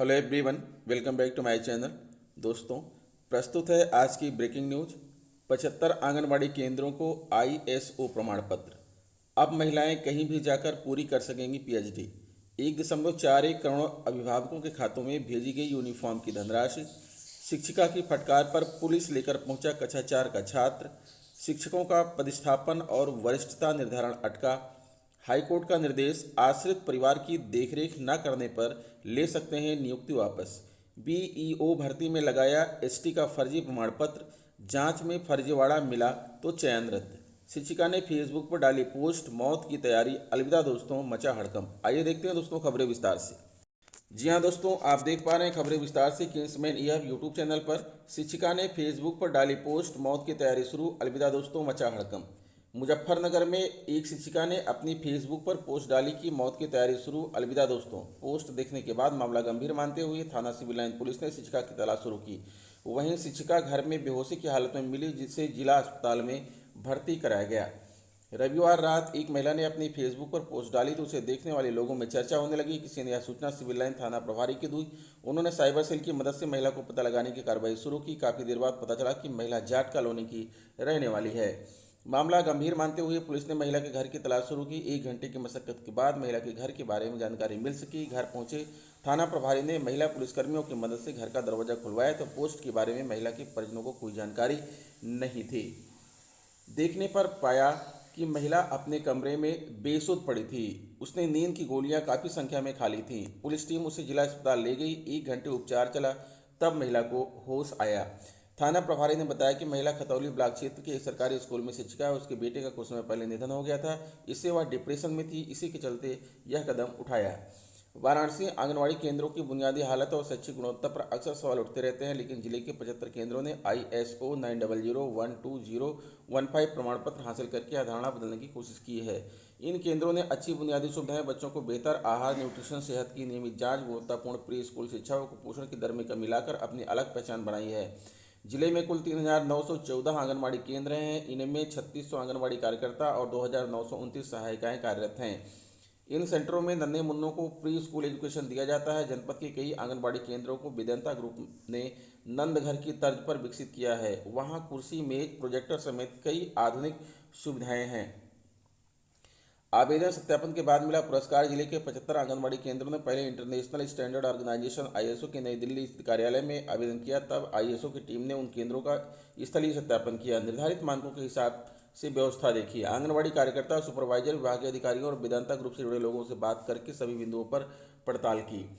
Hello everyone, welcome back to my channel. दोस्तों, प्रस्तुत है आज की ब्रेकिंग न्यूज। 75 आंगनबाड़ी केंद्रों को आईएसओ प्रमाण पत्र। अब महिलाएं कहीं भी जाकर पूरी कर सकेंगी पीएचडी। 1.41 करोड़ अभिभावकों के खातों में भेजी गई यूनिफॉर्म की धनराशि। शिक्षिका की फटकार पर पुलिस लेकर पहुंचा कक्षा 4 का छात्र। शिक्षकों का पदस्थापन और वरिष्ठता निर्धारण अटका। हाईकोर्ट का निर्देश, आश्रित परिवार की देखरेख न करने पर ले सकते हैं नियुक्ति वापस। बीईओ भर्ती में लगाया एसटी का फर्जी प्रमाण पत्र, जांच में फर्जीवाड़ा मिला तो चयन रद्द। शिक्षिका ने फेसबुक पर डाली पोस्ट, मौत की तैयारी, अलविदा दोस्तों, मचा हड़कंप। आइए देखते हैं दोस्तों खबरें विस्तार से। जी हाँ दोस्तों, आप देख पा रहे हैं खबरें विस्तार से किंग्समैन यह यूट्यूब चैनल पर। शिक्षिका ने फेसबुक पर डाली पोस्ट, मौत की तैयारी शुरू, अलविदा दोस्तों, मचा हड़कंप। मुजफ्फरनगर में एक शिक्षिका ने अपनी फेसबुक पर पोस्ट डाली कि मौत की तैयारी शुरू, अलविदा दोस्तों। पोस्ट देखने के बाद मामला गंभीर मानते हुए थाना सिविल लाइन पुलिस ने शिक्षिका की तलाश शुरू की। वहीं शिक्षिका घर में बेहोशी की हालत में मिली, जिसे जिला अस्पताल में भर्ती कराया गया। रविवार रात एक महिला ने अपनी फेसबुक पर पोस्ट डाली तो उसे देखने वाले लोगों में चर्चा होने लगी। किसी ने यह सूचना सिविल लाइन थाना प्रभारी की दी। उन्होंने साइबर सेल की मदद से महिला को पता लगाने की कार्रवाई शुरू की। काफ़ी देर बाद पता चला कि महिला जाट कॉलोनी की रहने वाली है। मामला गंभीर मानते हुए पुलिस ने महिला के घर की तलाश शुरू की। 1 घंटे की मशक्कत के बाद महिला के घर के बारे में जानकारी मिल सकी। घर पहुंचे थाना प्रभारी ने महिला पुलिसकर्मियों की मदद से घर का दरवाजा खुलवाया तो पोस्ट के बारे में महिला के परिजनों को कोई जानकारी नहीं थी। देखने पर पाया कि महिला अपने कमरे में बेसुध पड़ी थी। उसने नींद की गोलियां काफ़ी संख्या में खा ली थीं। पुलिस टीम उसे जिला अस्पताल ले गई। 1 घंटे उपचार चला, तब महिला को होश आया। थाना प्रभारी ने बताया कि महिला खतौली ब्लॉक क्षेत्र के एक सरकारी स्कूल में शिक्षिका है। उसके बेटे का कुछ समय पहले निधन हो गया था। इससे वह डिप्रेशन में थी। इसी के चलते यह कदम उठाया। वाराणसी आंगनवाड़ी केंद्रों की बुनियादी हालत और शैक्षिक गुणवत्ता पर अक्सर सवाल उठते रहते हैं, लेकिन जिले के 75 केंद्रों ने ISO 90012015 प्रमाण पत्र हासिल करके अवधारणा बदलने की कोशिश की है। इन केंद्रों ने अच्छी बुनियादी सुविधाएं, बच्चों को बेहतर आहार, न्यूट्रिशन, सेहत की नियमित जांच, गुणवत्तापूर्ण प्री स्कूल शिक्षा और कुपोषण की दर में कमी लाकर अपनी अलग पहचान बनाई है। जिले में कुल 3914 आंगनबाड़ी केंद्र हैं। इनमें 3600 आंगनबाड़ी कार्यकर्ता और 2929 सहायिकाएं कार्यरत हैं। इन सेंटरों में नन्हे मुन्नों को प्री स्कूल एजुकेशन दिया जाता है। जनपद के कई आंगनबाड़ी केंद्रों को वेदांता ग्रुप ने नंद घर की तर्ज पर विकसित किया है। वहां कुर्सी, मेज, प्रोजेक्टर समेत कई आधुनिक सुविधाएं हैं। आवेदन सत्यापन के बाद मिला पुरस्कार। जिले के 75 आंगनबाड़ी केंद्रों ने पहले इंटरनेशनल स्टैंडर्ड ऑर्गेनाइजेशन ISO के नई दिल्ली स्थित कार्यालय में आवेदन किया। तब ISO की टीम ने उन केंद्रों का स्थलीय सत्यापन किया, निर्धारित मानकों के हिसाब से व्यवस्था देखी। आंगनबाड़ी कार्यकर्ता, सुपरवाइजर, विभागीय अधिकारियों और वेदांता ग्रुप से जुड़े लोगों से बात करके सभी बिंदुओं पर पड़ताल की।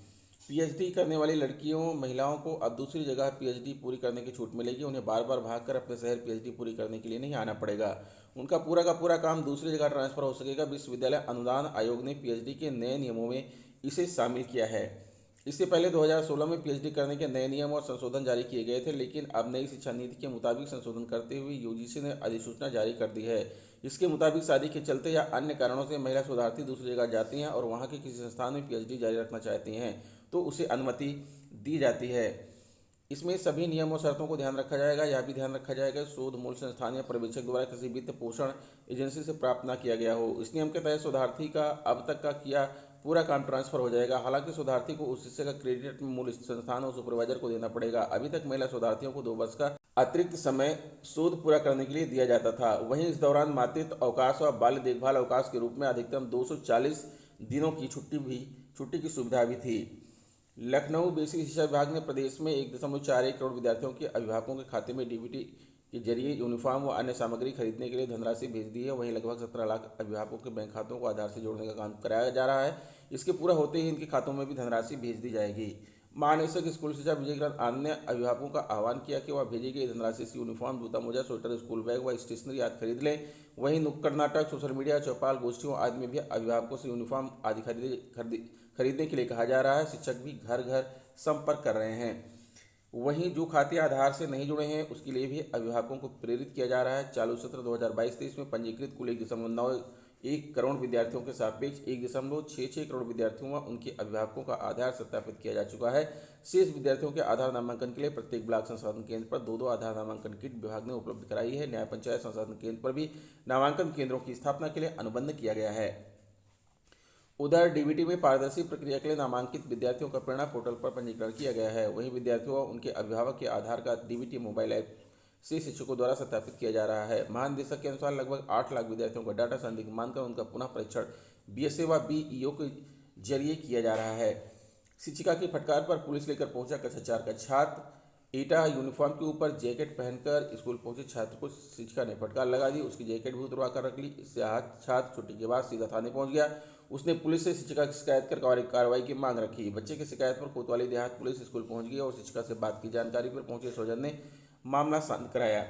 पीएचडी करने वाली लड़कियों, महिलाओं को अब दूसरी जगह पीएचडी पूरी करने की छूट मिलेगी। उन्हें बार बार भागकर अपने शहर पीएचडी पूरी करने के लिए नहीं आना पड़ेगा। उनका पूरा का पूरा काम दूसरी जगह ट्रांसफर हो सकेगा। विश्वविद्यालय अनुदान आयोग ने पीएचडी के नए नियमों में इसे शामिल किया है। इससे पहले 2016 में पीएचडी करने के नए नियम और संशोधन जारी किए गए थे, लेकिन अब नई शिक्षा नीति के मुताबिक संशोधन करते हुए यूजीसी ने अधिसूचना जारी कर दी है। इसके मुताबिक शादी के चलते या अन्य कारणों से महिला शोधार्थी दूसरी जगह जाती हैं और वहां के किसी संस्थान में पीएचडी जारी रखना चाहती हैं तो उसे अनुमति दी जाती है। इसमें सभी नियमों और शर्तों को ध्यान रखा जाएगा। यह भी ध्यान रखा जाएगा शोध मूल संस्थान या पर्यवेक्षक द्वारा किसी वित्त पोषण एजेंसी से प्राप्त न किया गया हो। इस नियम के तहत शोधार्थी का अब तक का किया पूरा काम ट्रांसफर हो जाएगा। हालांकि शोधार्थी को उस हिस्से का क्रेडिट मूल संस्थान और सुपरवाइजर को देना पड़ेगा। अभी तक महिला शोधार्थियों को 2 वर्ष का अतिरिक्त समय शोध पूरा करने के लिए दिया जाता था। वहीं इस दौरान मातृत्व अवकाश और बाल्य देखभाल अवकाश के रूप में अधिकतम 240 दिनों की छुट्टी की सुविधा भी थी। लखनऊ बेसिक शिक्षा विभाग ने प्रदेश में 1.41 करोड़ विद्यार्थियों के अभिभावकों के खाते में डीबीटी के जरिए यूनिफॉर्म व अन्य सामग्री खरीदने के लिए धनराशि भेज दी है। वहीं लगभग 17 लाख अभिभावकों के बैंक खातों को आधार से जोड़ने का काम कराया जा रहा है। इसके पूरा होते ही इनके खातों में भी धनराशि भेज दी जाएगी। महानिदेशक स्कूल शिक्षा विजयकांत आनंद ने अभिभावकों का आह्वान किया कि वह भेजी गई धनराशि से यूनिफॉर्म, जूता मोजा, स्वेटर, स्कूल बैग व स्टेशनरी आदि खरीद लें। वहीं नुक्कड़ नाटक, सोशल मीडिया, चौपाल, गोष्ठियों आदि में भी अभिभावकों से यूनिफॉर्म आदि खरीदने के लिए कहा जा रहा है। शिक्षक भी घर घर संपर्क कर रहे हैं। वहीं जो खाते आधार से नहीं जुड़े हैं उसके लिए भी अभिभावकों को प्रेरित किया जा रहा है। चालू सत्र 2022-23 में पंजीकृत कुल 1.91 करोड़ विद्यार्थियों के सापेक्ष 1.66 करोड़ विद्यार्थियों व उनके अभिभावकों का आधार सत्यापित किया जा चुका है। शेष विद्यार्थियों के आधार नामांकन के लिए प्रत्येक ब्लॉक संसाधन केंद्र पर 2-2 आधार नामांकन किट विभाग ने उपलब्ध कराई है। न्याय पंचायत संसाधन केंद्र पर भी नामांकन केंद्रों की स्थापना के लिए अनुबंध किया गया है। उधर डीबीटी में पारदर्शी प्रक्रिया के लिए नामांकित विद्यार्थियों का प्रेरणा पोर्टल पर पंजीकरण किया गया है। वहीं विद्यार्थियों व उनके अभिभावक के आधार कार्ड डीबीटी मोबाइल ऐप से शिक्षकों द्वारा सत्यापित किया जा रहा है। महानिदेशक के अनुसार लगभग 8 लाख विद्यार्थियों का डाटा संदिग्ध मानकर उनका पुनः परीक्षण बीएसए व बीईओ के जरिए किया जा रहा है। शिक्षिका की फटकार पर पुलिस लेकर पहुंचा कक्षा 4 का छात्र। ईटा यूनिफॉर्म के ऊपर जैकेट पहनकर स्कूल पहुंचे छात्र को शिक्षिका ने फटकार लगा दी। उसकी जैकेट भी उतरवा कर रख ली। इससे आहत छात्र छुट्टी के बाद सीधा थाने पहुंच गया। उसने पुलिस से शिक्षिका की शिकायत कर कार्रवाई की मांग रखी। बच्चे की शिकायत पर कोतवाली देहात पुलिस स्कूल पहुंच गई और शिक्षिका से बात की जानकारी पर पहुंचे स्वजन ने मामला शांत कराया।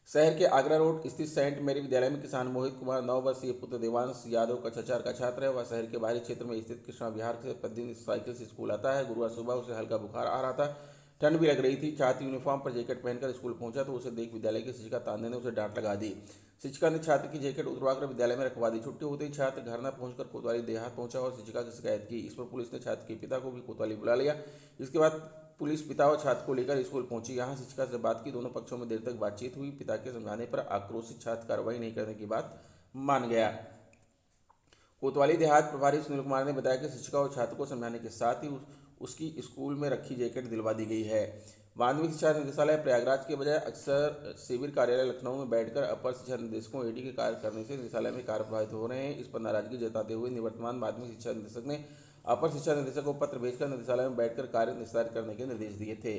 शहर के आगरा रोड स्थित सेंट मैरी विद्यालय में किसान मोहित कुमार 9 वर्षीय पुत्र देवांश यादव कक्षा 4 का छात्र है। वह शहर के बाहरी क्षेत्र में स्थित कृष्णा विहार से प्रतिदिन साइकिल से स्कूल आता है। गुरुवार सुबह उसे हल्का बुखार आ रहा था, ठंड भी लग रही थी। छात्र यूनिफॉर्म पर जैकेट पहनकर स्कूल पहुंचा तो उसे देख विद्यालय की शिक्षिका तान्या ने उसे डांट लगा दी। शिक्षिका ने छात्र की जैकेट उतरवाकर विद्यालय में रखवा दी। छुट्टी होते ही छात्र घर न पहुंचकर कोतवाली देहात पहुंचा और शिक्षिका की शिकायत की। इस पर पुलिस ने छात्र के पिता को भी कोतवाली बुला लिया। इसके बाद पुलिस पिता और छात्र को लेकर स्कूल पहुंची। यहां शिक्षिका से बात की। दोनों पक्षों में देर तक बातचीत हुई। पिता के समझाने पर आक्रोशित छात्र कार्रवाई नहीं करने की बात मान गया। कोतवाली देहात प्रभारी सुनील कुमार ने बताया कि शिक्षिका और छात्र को समझाने के साथ ही उसकी स्कूल में रखी जैकेट दिलवा दी गई है। माध्यमिक शिक्षा निदेशालय प्रयागराज के बजाय अक्सर शिविर कार्यालय लखनऊ में बैठकर अपर शिक्षा निदेशकों एडी के कार्य करने से निदेशालय में कार्य प्रभावित हो रहे हैं। इस पर नाराजगी जताते हुए निवर्तमान माध्यमिक शिक्षा निदेशक ने अपर शिक्षा निदेशक को पत्र भेजकर निदेशालय में बैठकर कार्य निस्तारित करने के निर्देश दिए थे।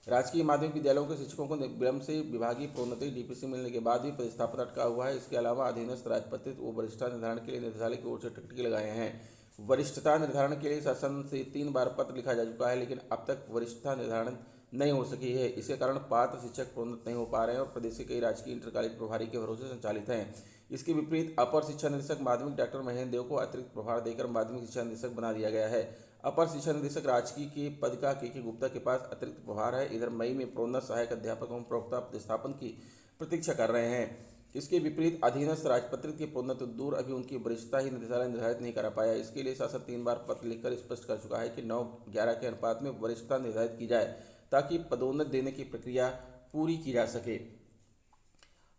राजकीय माध्यमिक विद्यालयों के शिक्षकों को विलंब से विभागीय प्रोन्नति डीपीसी मिलने के बाद भी पदस्थापन अटका हुआ है। इसके अलावा अधीनस्थ राजपत्रित व वरिष्ठता निर्धारण के लिए निदेशालय की ओर से टिकट लगाए हैं। वरिष्ठता निर्धारण के लिए शासन से 3 बार पत्र लिखा जा चुका है, लेकिन अब तक वरिष्ठता निर्धारण नहीं हो सकी है। इसके कारण पात्र शिक्षक प्रोन्नत नहीं हो पा रहे हैं और प्रदेश के कई राजकीय इंटर कॉलेज प्रभारी के भरोसे संचालित हैं। इसके विपरीत अपर शिक्षा निदेशक माध्यमिक डॉक्टर महेंद्र देव को अतिरिक्त प्रभार देकर माध्यमिक शिक्षा निदेशक बना दिया गया है। अपर शिक्षा निदेशक राजकीय के पद का के गुप्ता के पास अतिरिक्त प्रभार है। इधर मई में प्रोन्नत सहायक अध्यापक एवं प्रवक्ता प्रतिस्थापन की प्रतीक्षा कर रहे हैं। इसके विपरीत अधीनस्थ राजपत्रित के प्रोन्नत दूर अभी उनकी वरिष्ठता ही निदेशालय निर्धारित नहीं करा पाया। इसके लिए शासन 3 बार पत्र लिखकर स्पष्ट कर चुका है कि 9-11 के अनुपात में वरिष्ठता निर्धारित की जाए ताकि पदोन्नत देने की प्रक्रिया पूरी की जा सके।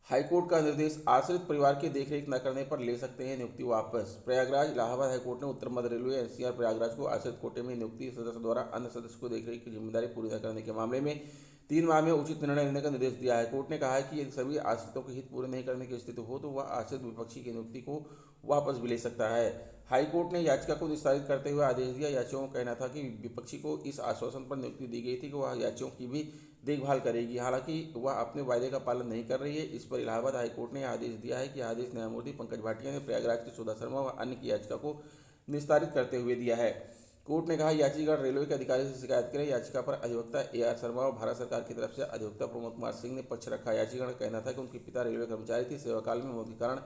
हाईकोर्ट का निर्देश, आश्रित परिवार की देखरेख न करने पर ले सकते हैं नियुक्ति वापस। प्रयागराज इलाहाबाद हाईकोर्ट ने उत्तर मध्य रेलवे एनसीआर प्रयागराज को आश्रित कोटे में नियुक्ति सदस्य द्वारा अन्य सदस्य को देखरेख की जिम्मेदारी पूरी न करने के मामले में 3 माह में उचित निर्णय लेने का निर्देश दिया है। कोर्ट ने कहा है कि यदि सभी आश्रितों के हित पूरे नहीं करने की स्थिति हो तो वह आश्रित विपक्षी की नियुक्ति को वापस भी ले सकता है। हाईकोर्ट ने याचिका को निस्तारित करते हुए आदेश दिया। याचिकाओं का कहना था कि विपक्षी को इस आश्वासन पर नियुक्ति दी गई थी कि वह याचिकाओं की भी देखभाल करेगी, हालांकि वह अपने वायदे का पालन नहीं कर रही है। इस पर इलाहाबाद हाईकोर्ट ने आदेश दिया है कि आदेश न्यायमूर्ति पंकज भाटिया ने प्रयागराज के सुधा शर्मा व अन्य की याचिका को निस्तारित करते हुए दिया है। कोर्ट ने कहा याचिकाकर्ता रेलवे के अधिकारी से शिकायत करें। याचिका पर अधिवक्ता AR शर्मा और भारत सरकार की तरफ से अधिवक्ता प्रमोद कुमार सिंह ने पक्ष रखा। याचिकाकर्ता का कहना था कि उनके पिता रेलवे कर्मचारी थे। सेवाकाल में मौत के कारण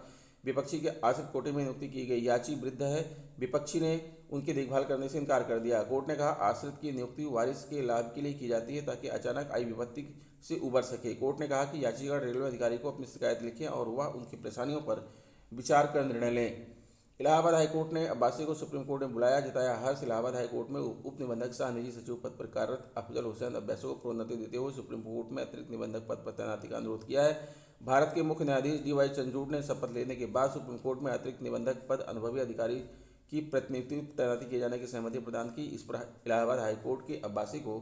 विपक्षी के आश्रित कोटे में नियुक्ति की गई। याची वृद्ध है। विपक्षी ने उनकी देखभाल करने से इनकार कर दिया। कोर्ट ने कहा आश्रित की नियुक्ति वारिस के लाभ के लिए की जाती है ताकि अचानक आई विपत्ति से उबर सके। कोर्ट ने कहा कि याचिकाकर्ता रेलवे अधिकारी को अपनी शिकायत लिखें और वह उनकी परेशानियों पर विचार कर निर्णय लें। इलाहाबाद हाईकोर्ट ने अब्बासी को सुप्रीम कोर्ट में बुलाया। जताया हर्ष। इलाहाबाद हाईकोर्ट में उप निबंधक सह निजी सचिव पद पर कार्यरत अफजल हुसैन अब्बासी को प्रोन्नति देते हुए सुप्रीम कोर्ट में अतिरिक्त निबंधक पद पर तैनाती का अनुरोध किया है। भारत के मुख्य न्यायाधीश DY चंद्रचूड़ ने शपथ लेने के बाद सुप्रीम कोर्ट में अतिरिक्त निबंधक पद अनुभवी अधिकारी की प्रतिनियुक्ति तैनाती किए जाने की सहमति प्रदान की। इस पर इलाहाबाद हाईकोर्ट के अब्बासी को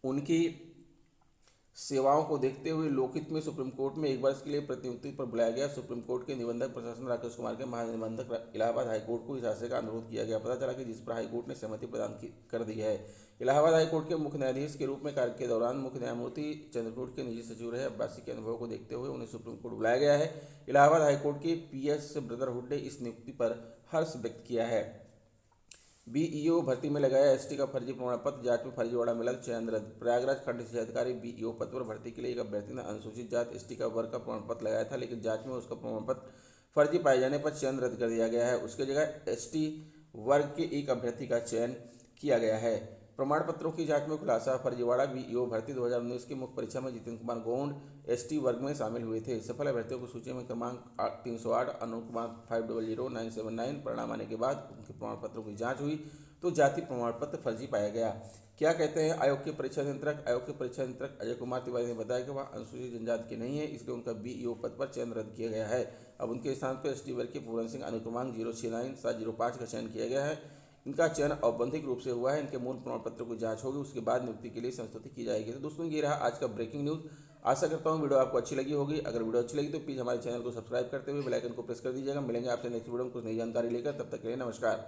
उनकी सेवाओं को देखते हुए लोकहित में सुप्रीम कोर्ट में 1 वर्ष के लिए प्रतिनियुक्ति पर बुलाया गया। सुप्रीम कोर्ट के निबंधक प्रशासन राकेश कुमार के महानिबंधक इलाहाबाद हाईकोर्ट को इस आशय का अनुरोध किया गया। पता चला कि जिस पर हाईकोर्ट ने सहमति प्रदान कर दी है। इलाहाबाद हाईकोर्ट के मुख्य न्यायाधीश के रूप में कार्य के दौरान मुख्य न्यायमूर्ति चंद्रचूड़ के निजी सचिव रहे अब्बासी के अनुभव को देखते हुए उन्हें सुप्रीम कोर्ट बुलाया गया है। इलाहाबाद हाईकोर्ट के PS ब्रदरहुड ने इस नियुक्ति पर हर्ष व्यक्त किया है। BEO भर्ती में लगाया ST का फर्जी प्रमाण पत्र, जांच में फर्जीवाड़ा मिला तो चयन रद्द। प्रयागराज खंड शिक्षा अधिकारी BEO पद पर भर्ती के लिए एक अभ्यर्थी ने अनुसूचित जाति ST का वर्ग का प्रमाण पत्र लगाया था, लेकिन जांच में उसका प्रमाण पत्र फर्जी पाए जाने पर चयन रद्द कर दिया गया है। उसके जगह ST वर्ग के एक अभ्यर्थी का चयन किया गया है। प्रमाण पत्रों की जांच में खुलासा। फर्जीवाड़ा। BEO भर्ती 2019 की मुख्य परीक्षा में जितेंद्र कुमार गोंड ST वर्ग में शामिल हुए थे। सफल अभ्यर्थियों की सूची में क्रमांक 308 अनूप कुमार 500979 परिणाम आने के बाद उनके प्रमाण पत्रों की जांच हुई। तो जाति प्रमाण पत्र फर्जी पाया गया। क्या कहते हैं आयोग के परीक्षा नियंत्रक? आयोग के परीक्षा नियंत्रक अजय कुमार तिवारी ने बताया कि वह अनुसूचित जनजाति के नहीं है, इसलिए उनका बीईओ पद पर चयन रद्द किया गया है। अब उनके स्थान पर एसटी वर्ग के पूरन सिंह अनुक्रमांक 069-705 का चयन किया गया है। इनका चयन औपबंधिक रूप से हुआ है। इनके मूल प्रमाण पत्र की जांच होगी, उसके बाद नियुक्ति के लिए संस्तुति की जाएगी। तो दोस्तों, ये रहा आज का ब्रेकिंग न्यूज़। आशा करता हूँ वीडियो आपको अच्छी लगी होगी। अगर वीडियो अच्छी लगी तो प्लीज़ हमारे चैनल को सब्सक्राइब करते हुए बेल आइकन को प्रेस कर दीजिएगा। मिलेंगे आपसे नेक्स्ट वीडियो में कुछ नई जानकारी लेकर, तब तक के लिए नमस्कार।